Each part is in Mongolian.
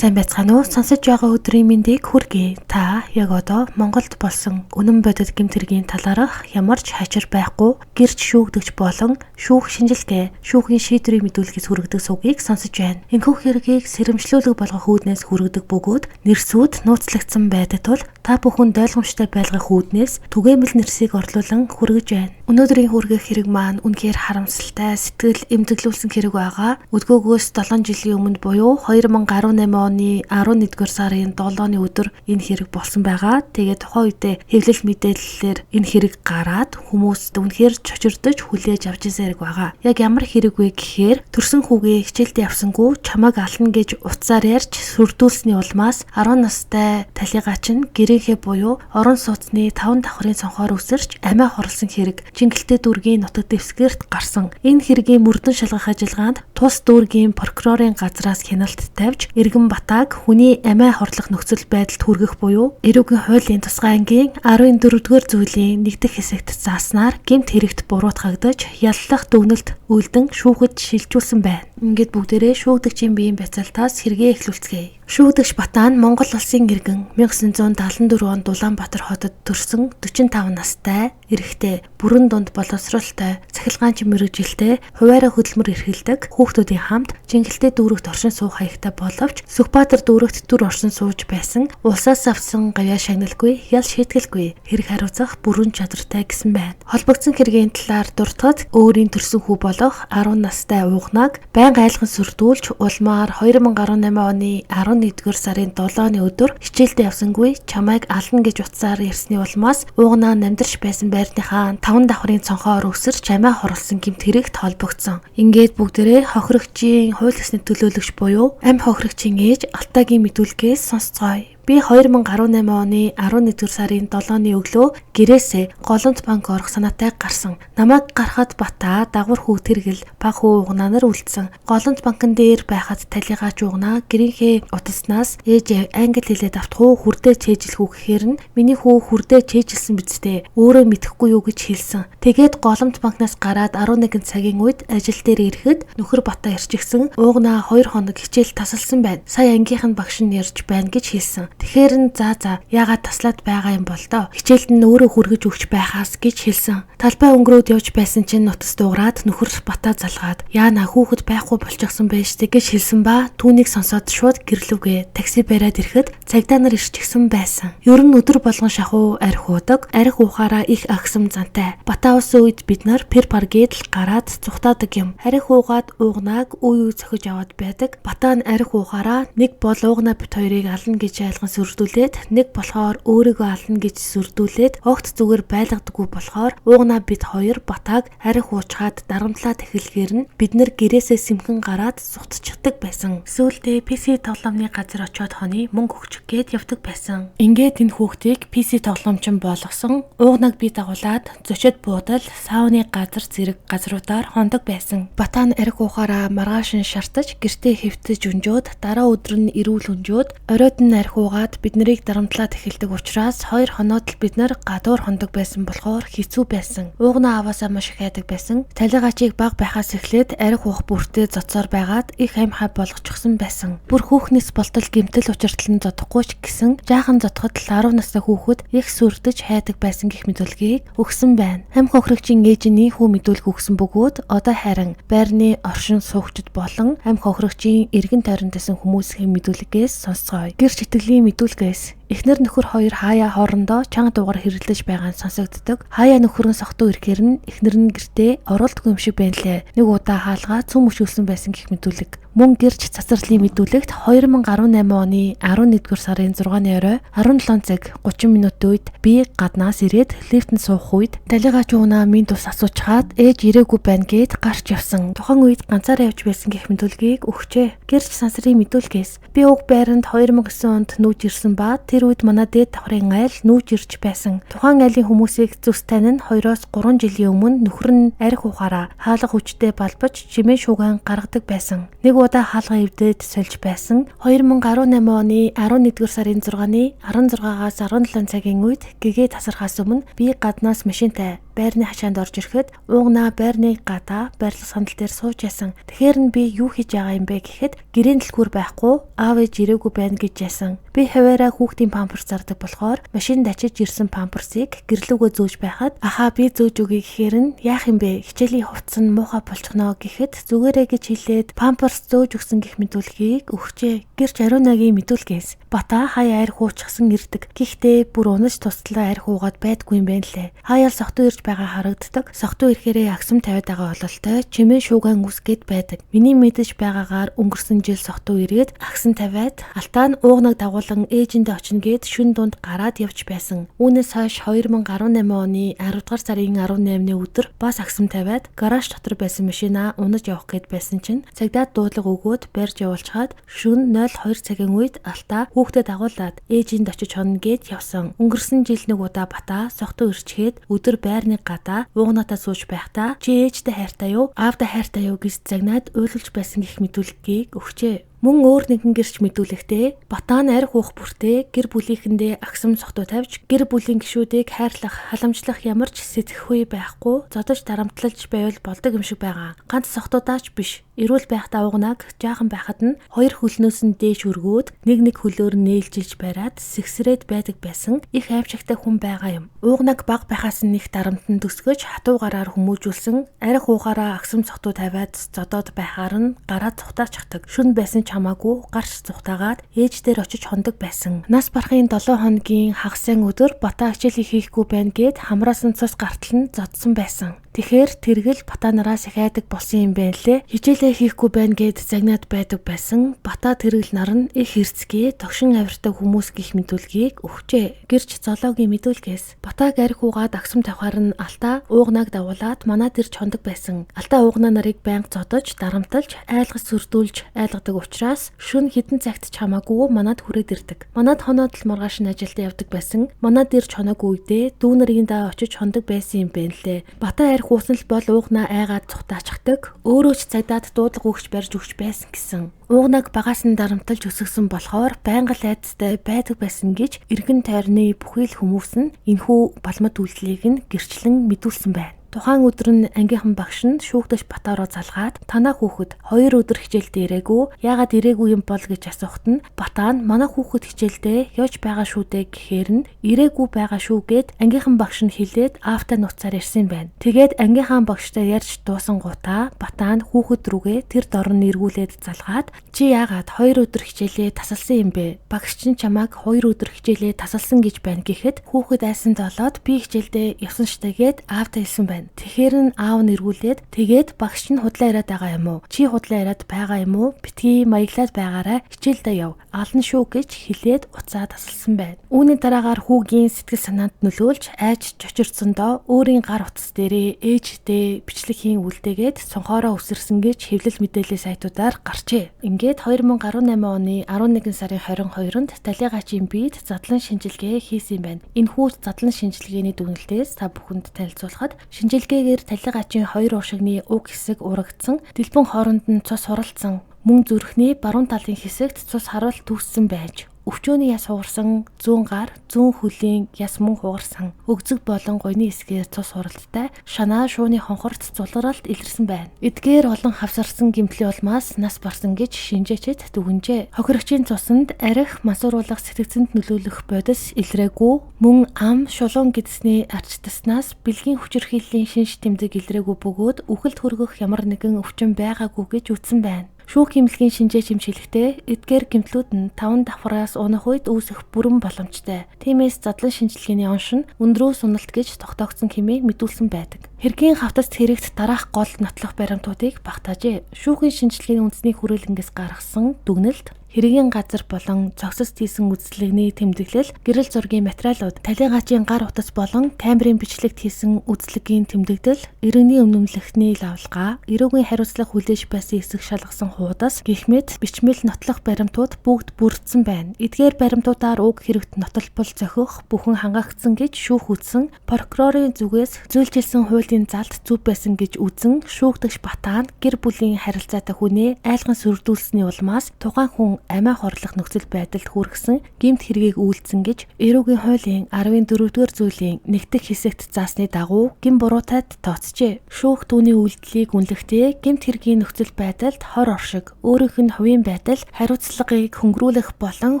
сайн байцгаана уу? Сонсож байгаа өдрийн мэндийг хүргэе. Та яг одоо Монголд болсон үнэн бодит гэмтэргийн талаарх ямар ч хачир байхгүй гэрч шүүгдэгч болон шүүх шинжилгээ, шүүхийн шийдвэрийг мэдүүлэхээс хүргэдэг сувгийг сонсож байна. Энэхүү хэргийг сэрэмжлүүлэг болгох үүднээс хүргэдэг бөгөөд нэрсүүд нууцлагдсан байдаг тул та бүхэнд ойлгомжтой байлгах үүднээс түгээмэл нэрсийг орлуулан хүргэж байна. Өнөөдрийн хүргэх хэрэг маань үнэхээр харамсалтай, сэтгэл эмзэглүүлсэн хэрэг байгаа. Өдгөөгөөс 7 жилийн өмнө буюу 2018 оны 11-р сарын 7-ны өдөр энэ хэрэг болсон байгаа. Тэгээд тухайн үедээ хэвлэл мэдээллээр энэ хэрэг гараад хүмүүс үнэхээр чочирдож хүлээж авч ирсэн хэрэг байгаа. Яг ямар хэрэг вэ гэхээр төрсөн хүүгээ хичээлд явсангүй чамайг ална гэж утсаар ярьж сүрдүүлсний улмаас 10 настай талигач нь гэрээхээ буюу орон сууцны 5 давхрын цонхоор үсэрч амиа хорлсон хэрэг Чингэлтэй дүүргийн нутаг дэвсгэрт гарсан. Энэ хэргийн мөрдөн шалгах ажиллагаанд тус дүүргийн прокурорын газраас хяналт тавьж Иргэн Батааг хүний амиа хорлох нөхцөл байдалд хүргэх буюу эрүүгийн хуулийн тусгай ангийн 14-р зүйлийн 1 дэх хэсэгт зааснаар гэмт хэрэгт буруутгагдаж яллах дүгнэлт үйлдэн шүүхэд шилжүүлсэн байна. Ингээд бүгдээрээ шүүгдэгчийн биеийн бяцалтаас хэрэгээ эхлүүлцгээе. Шүүгдэгч Батаа нь Монгол улсын иргэн 1974 онд Улаанбаатар хотод төрсөн 45 настай эрэгтэй, бүрэн дунд боловсролтой, цахилгаанч мэрэгжилтэй, хуваараа хөдөлмөр эрхэлдэг хүүхдүүдийн хамт Чингэлтэй дүүрэгт оршин суух хаягтай боловч Сүхбаатар дүүрэгт төр оршин сууж байсан улсаас авсан гавьяа шагналгүй, ял шийтгэлгүй хэрэг хариуцах бүрэн чадвартай гэсэн байна. Холбогдсон хэргийн талаар дуртахад өөрийн төрсөн хүү болох 10 настай уугнааг байнга айлган сүрдүүлж улмаар 2018 оны 11-р сарын 7-ны өдөр хичээлдээ явсангүй чамайг ална гэж утсаар ярьсны улмаас уугнаа намдарч байсан байрныхаа 5 давхрын цонхоор өсөрч амиа хорлсон гэмт хэрэгт холбогдсон. Ингээд бүгдээрээ хохирогчийн хууль ёсны төлөөлөгч буюу амь хохирогчийн ээж Алтаагийн мэдүүлгээс сонсцгоё. Би 2018 оны 11-р сарын 7-ны өглөө гэрээсээ Голомт банк орох санаатай гарсан. Намайг гарахад Батаа дагвар хүү тэргэл баг хүү угнаанаар үлдсэн. Голомт банкн дээр байхад талигач угнаа гэрийнхээ утаснаас ээж англи хэлээд автах уу хүрдээ чэйжилэх үү гэхээр нь миний хүү хүрдээ чэйжилсэн бидтэй өөрөө мэдэхгүй юу гэж хэлсэн. Тэгээд Голомт банкнаас гараад 11 цагийн үед ажил дээр ирэхэд нөхөр Батаа ирчихсэн. Угнаа 2 хоног хичээл тасалсан байна. Сая ангийнхан багш нь ярьж байна гэж хэлсэн. Тэгэхээр нь за яагаад таслаад байгаа юм бол доо. Хичээлд нь өөрөө хүргэж өгч байхаас гэж хэлсэн. Талбай өнгөрөөд явж байсан чинь нутас дуугараад нөхөр Батаа залгаад яана хүүхэд байхгүй болчихсон байж тэг гэж хэлсэн ба түүнийг сонсоод шууд гэрлүүгээ такси бариад ирэхэд цагдаа нар ирчихсэн байсан. Ер нь өдөр болгон шахуу арх уудаг, арх уухаараа их агсам зантай. Батаа усан үед бид нар пер паргээд л гараад цухтаадаг юм. Арх уугаад уугнааг үе зохиж аваад байдаг. Батаа нь арх уухаараа нэг бол уугнаа бит хоёрыг ална гэж айлган сүрдүүлээд нэг болохоор өөрийгөө ална гэж сүрдүүлээд огт зүгээр байлгадаггүй болохоор уугнаа бид хоёр Батааг арх уучгаад дарамтлаад эхлэхээр нь бид нэр гэрээсээ сэмхэн гараад сутчихдаг байсан. Сүүлдээ PC тоглоомны газар очиод хоны мөнгө өгчих гээд явдаг байсан. Ингээд энэ хүүхдийг PC тоглоомчин болгосон уугнааг би дагуулад зочид буудал сауны газар зэрэг газруудаар хондог байсан. Батаа нь арх уухаараа маргаашин шартаж гэртээ хэвтэж өнжөөд дараа өдөр нь эрүүл өнжөөд оройд нь арх уугаад бид нарыг дарамтлаад эхэлдэг учраас 2 хоноод л бид нар гадуур хондог байсан болохоор хэцүү байсан. Уугнаа аваасаа маш их хайдаг байсан. Талигаачийг баг байхаас эхлээд арх уух бүртээ зоцоор байгаад их амь хай болгочихсон байсан. Бүр хүүхнээс болтол гэмтэл учиртал нь зодохгүй ч гэсэн жаахан зодоход л 10 настай хүүхэд их сүрдэж хайдаг байсан гэх мэдүүлгийг өгсөн байна. Амь хохирогчийн ээж нь хүү мэдүүлэг өгсөн бөгөөд одоо харин байрны оршин суугчид болон амь хохирогчийн эргэн тойронд байсан хүмүүсийн мэдүүлгээс сонсцгоё. Гэр читгэлийн мэдүүлгээс эхнэр нөхөр хоёр хаяа хоорондоо чанга дуугаар хэрэлдэж байгаа нь сонсогддог. Хаяа нөхөр нь сохтуу ирэхээр нь эхнэр нь гэртээ оролдохгүй юм шиг байна лээ. Нэг удаа хаалгаа цөм өшүүлсэн байсан гэх мэдүүлэг. Мөн гэрч цацралын мэдүүлэгт 2018 оны 11-р сарын 6-ны орой 17 цаг 30 минутын үед би гаднаас ирээд лифтэнд суух үед талигач уунаа минь тус асуучгаад ээж ирээгүй байна гэд гарч явсан. Тухайн үед ганцаараа явж байсан гэх мэдүүлгийг өгчээ. Гэрч сансрын мэдүүлгээс би уг байранд 2009 онд нүүж ирсэн ба тэр үед манай дээд давхрын айл нүүж ирж байсан. Тухайн айлын хүмүүсийг зүс танин 2-3 жилийн өмнө нөхөр нь арх ухаараа хаалга хүчтэй балбаж чимээ шууган гаргадаг байсан. Нэг удаа хаалга эвдээд сольж байсан. 2018 оны 11-р сарын 6-ны 16-аас 17 цагийн үед гэгээ тасархаас өмнө би гаднаас машинтай байрны хашаанд орж ирэхэд уугнаа байрны гадаа байрлал сандал дээр сууж ясан. Тэгэхээр нь би юу хийж байгаа юм бэ гэхэд гэрийн дэлгүүр байхгүй аав ээж ирээгүй байна гэж ясан. Би хаваараа хүүхдийн памперс зардаг болохоор машин дачиж ирсэн памперсыг гэрлүүгөө зөөж байхад ахаа би зөөж өгье гэхээр нь яах юм бэ? Хичээлийн хувцас нь муухай болчихноо гэхэд зүгээрээ гэж хэлээд памперс зөөж өгсөн гэх мэдүүлгийг өгчээ. Гэрч ариунагийн мэдүүлгээс Бата хаяа арх уучсан ирдэг. Гэхдээ бүр унаж туслаа арх уугаад байдгүй юм байна лээ. Хаяал согтуу ирж байгаа харагддаг. Согтуу ирэхээрээ агсам тавиад байгаа бололтой чимээ шуугаан үсгээд байдаг. Миний мэдэж байгаагаар өнгөрсөн жил согтуу ирээд агсан тавиад алтаа нь уугнаг дагуулan ээжиндээ очно гэд шүн дунд гараад явж байсан. Үүнээс хойш 2018 оны 10 дугаар сарын 18-ны өдөр бас агсам тавиад гараж дотор байсан машинаа унаж явах гээд байсан чинь цагдаад дуудлага өгөөд барьж явуулчаад шүн 02 цагийн үед алтаа хүүхдэд дагуулад ээжинд очиж хонно гэд явсан. Өнгөрсөн жил нэг удаа Бата согтуу ирчгээд өдөр байрны гадаа уугнатаа сууж байхдаа чи ээжтэй хайртай юу? Аавда хайртай юу гэж загнаад уйлуулж байсан гэх мэдүүлгийг өгчээ. Мөн өөр нэгэн гэрч мэдүүлэхдээ Бата нь арх уух бүртээ гэр бүлийнхэндээ агсам согтуу тавьж гэр бүлийн гишүүдийг хайрлах, халамжлах ямар ч сэтгэхүй байхгүй зодож дарамтлалж байвал болдог юм шиг байгаа. Ганц согтуудаач биш. Эрүүл байхдаа уугнаг жаахан байхад нь хоёр хөлнөөс нь дээш өргөөд нэг хөлөөр нээлжилж бариад сэгсрээд байдаг байсан их аимшигтай хүн байгаа юм. Уугнаг баг байхаас нь их дарамтан төсгөж хатуугараар хүмүүжүүлсэн арх уухаараа агсам согтуу тавиад зодоод байхаар нь гараа цухтаачихдаг. Шүн байсан хамаагүй гарч цухтаагаад ээж дээр очиж хондог байсан. Нас барахын 7 хоногийн хагас өдөр Бата хичээл хийхгүй байна гэд хамраас нь цус гартал нь зодсон байсан. Тэгэхээр тэргэл Бата нараас их айдаг болсон юм байна лээ. Хичээлээ хийхгүй байна гэд загнаад байдаг байсан. Бата тэргэл нар нь их хэрцгий, тогшин авиртай хүмүүс гих мэдүүлгийг өгчээ. Гэрч зоологийн мэдүүлгээс Батаг арх уугаад агсам тавхаар нь алтаа уугнаг дагуулад манад ирж хондог байсан. Алтаа уугнаа нарыг байнга зодож, дарамталж, айлгаж сүрдүүлж айлгадаг учраас шүн хідэн цагт ч хамаагүй манад хүрээд ирдэг. Манад хоноод л маргааш нь ажилд явдаг байсан. Манад ирж хоноогүй үедээ дүү нарын даа очиж хондог байсан юм байна лээ. Бата арх уусан л бол уугнаа айгаад цухтаачдаг. Өөрөө ч цагдаад дуудлага өгч барьж өгч байсан гэсэн. Уугнаг багаас нь дарамталж өсгсөн болохоор байнга л айдастай байдаг байсан гэж эргэн тойрны бүхий л хүмүүс нь энэхүү балмад үйлдэлийг нь гэрчлэн мэдүүлсэн байна. Тухайн өдөр нь ангийнхан багш нь шүүгдэж Бата руу залгаад танаа хүүхэд 2 өдөр хичээлдээ ирээгүй яагаад ирээгүй юм бол гэж асуухад нь Бата нь манай хүүхэд хичээлдээ явж байгаа шүү дээ гэхээр нь ирээгүй байгаа шүү гэд ангийнхан багш нь хэлээд аавтай нуцаар ирсэн байна. Тэгээд ангийнхан багштай ярьж дуусан гутаа Бата нь хүүхэд рүүгээ тэр дор нь эргүүлээд залгаад чи яагаад 2 өдөр хичээлээ тасалсан юм бэ? Багш чинь чамайг 2 өдөр хичээлээ тасалсан гэж байна гэхэд хүүхэд айсанд болоод би хичээлдээ явсан штэ гэд аавтай хэлсэн байна. Тэгэхээр нь аав нь эргүүлээд тэгээд багш нь худлаа яриад байгаа юм уу? Чи худлаа яриад байгаа юм уу? Битгий маяглаад байгаарай. Хичээлдээ яв. Ална шүү гэж хэлээд уцаа тасалсан байна. Үүний дараагаар хүүгийн сэтгэл санаанд нөлөөлж айж чочирсондоо өөрийн гар утас дээрээ ээжтэй бичлэгийн үлдээгээд цонхоороо үсэрсэн гэж хэвлэл мэдээлэл сайтуудаар гарчээ. Ингээд 2018 оны 11 сарын 22-нд талигачийн биед задлан шинжилгээ хийсэн байна. Энэхүү задлан шинжилгээний дүгнэлтээс та бүхэнд танилцуулахад шинжилгээгээр талигачийн 2 уушигны уг хэсэг урагдсан, дэлбэн хооронд нь цус хуралдсан, мөн зүрхний баруун талын хэсэгт цус харуулт үүссэн байж өвчөөний яс хугарсан, зүүн гар, зүүн хөлийн яс мөн хугарсан, өгзөг болон гойны хэсгээр цус хуралдтай, шанаа шууны хонхорт цулралт илэрсэн байна. Эдгээр олон хавсарсан гэмтлийн улмаас нас барсан гэж шинжээчид дүгнжээ. Хохирогчийн цуснд арх, мансууруулах, сэтгцэнд нөлөөлөх бодис илрээгүй, мөн ам, шулуун гэдэсний арчтаснаас бэлгийн хүчирхийллийн шинж тэмдэг илрээгүй бөгөөд үхэлд хүргэх ямар нэгэн өвчин байгаагүй гэж үзсэн байна. Шүүх хэмлэгийн шинжээ чимшилэхдээ эдгээр гэмтлүүд нь 5 давхраас унах үед үүсэх бүрэн боломжтой. Тиймээс задлан шинжилгээний онш нь өндрөөс уналт гэж тогтоогдсон хэмээн мэдүүлсэн байдаг. Хэргийн хавтаст хэрэгт дараах гол нотлох баримтуудыг багтаажээ. Шүүхийн шинжилгээний үндэсний хүрээлэнгээс гаргасан дүгнэлт хэргийн газар болон цогцост хийсэн үзлэгний тэмдэглэл, гэрэл зургийн материалууд, талигачийн гар утас болон камерын бичлэгт хийсэн үзлэгийн тэмдэгдэл, иргэний өмнөмлөхний лавлгаа, эрүүгийн хариуцлага хүлээж байсан эсэх шалгасан хуудас, гэх мэт бичмэл нотлох баримтууд бүгд бүрдсэн байна. Эдгээр баримтуудаар уг хэрэгт нотолбол зохих бүхэн хангаагдсан гэж шүүх үзсэн, прокурорын зүгээс зөвлөжилсөн хуулийн залд зүв байсан гэж үзэн шүүгдэгч Бата нь гэр бүлийн харилцаатай хүнээ айлган сүрдүүлсэний улмаас тухайн хүн амиа хорлох нөхцөл байдалд хүргэсэн гэмт хэргийг үйлдсэн гэж эрүүгийн хуулийн 14-р зүйлийн нэгдэх хэсэгт заасны дагуу гин буруутайд тооцжээ. Шүүх түүний үйлдэлийг үнэлэхдээ гэмт хэргийн нөхцөл байдалд хор оршиг, өөрийнх нь хувийн байдал, хариуцлагыг хөнгөрүүлэх болон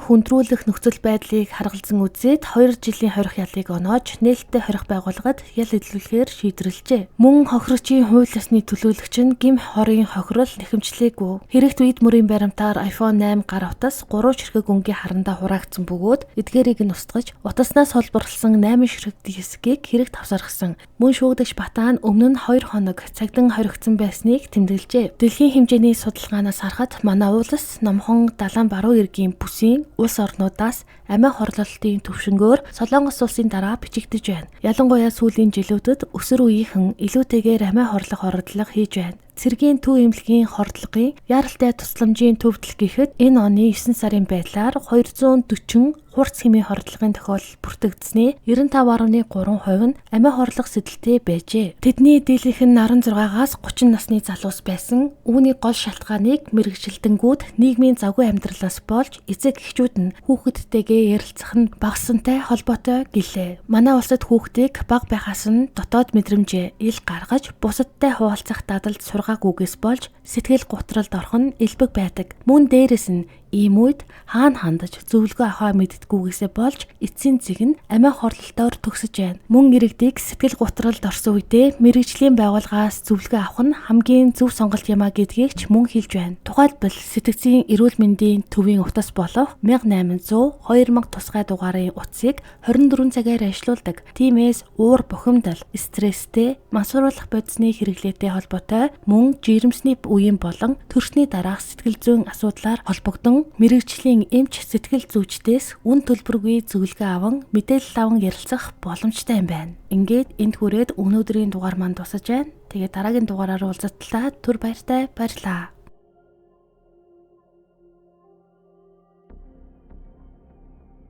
хүндрүүлэх нөхцөл байдлыг харгалзан үзээд 2 жилийн хорих ялыг оноож нээлттэй хорих байгууллагад ял эдлүүлэхээр шийдвэрлэжээ. Мөн хохирогчийн хууль ёсны төлөөлөгч нь гим хорийн хохирол нэхэмжлээгүй. Хэрэгт үед мөрийн баримтаар iPhone 8 гар утас 3 ширхэг өнгийн харандаа хураагдсан бөгөөд эдгээрийг нь устгаж утаснаас холборлсон 8 ширхэг дисгийг хэрэгт авсаргасан. Мөн шүүгдэгч Батаан өмнө нь 2 хоног цагдан хоригдсон байсныг тэмдэглэжээ. Дэлхийн хэмжээний судалгаанаас харахад манай улс номхон далайн баруун эргийн бүсийн улс орнуудаас амиа хорлолтын төвшнгөөр Солонгос улсын дараа бичигдэж байна. Ялангуяа сүүлийн жилүүдэд өсөр үеийнхэн илүүтэйгээр амиа хорлох оролдлого хийж байна. Цэргийн төв эмнэлгийн хордлогын яаралтай тусламжийн төвдөл гэхэд энэ оны 9 сарын байдлаар 240 хурц хэмээн хордлогын тохиолдол бүртгэгдсэний 95.3% нь амиа хорлох сэдэлтэй байжээ. Тэдний дийлэнх нь 16-аас 30 насны залуус байсан. Үүний гол шалтгааныг мэргэжилтэнгүүд нийгмийн завгүй амьдралаас болж эцэг эхчүүд нь хүүхэдтэйгээ ярилцах нь багассантай холбоотой гэлээ. Манай улсад хүүхдийг бага байхаас нь дотоод мэдрэмжээ ил гаргаж бусадтай хуваалцах дадалд сургаагүйгээс болж сэтгэл гутралд орох нь элбэг байдаг. Мөн дээрэс нь ийм үед хаана хандаж зөвлөгөө авахаа мэддэггүйгээсээ болж эцсийн зэг нь амиа хорлолтоор төгсөж байна. Мөн иргэдийг сэтгэл гутралд орсон үедээ мэргэжлийн байгууллагаас зөвлөгөө авах нь хамгийн зөв сонголт юмаа гэдгийг ч мөн хэлж байна. Тухайлбал сэтгцийн эрүүл мэндийн төвийн утас болох 1800 2000 тусгай дугаарын утсыг 24 цагаар ажилуулдаг. Тиймээс уур бухимдал, стресстэй, мансууруулах бодисны хэрэглээтэй холбоотой мөн жирэмсний үеийн болон төрсний дараах сэтгэл зүйн асуудлаар холбогдсон мэргэжлийн эмч сэтгэл зүйчдээс үн төлбөргүй зөвлөгөө аван мэдээлэл аван ярилцах боломжтой юм байна. Ингээд энд хүрээд өнөөдрийн дугаар маань дуусаж байна. Тэгээд дараагийн дугаараар уулзтлаа. Түр баяртай баярлалаа.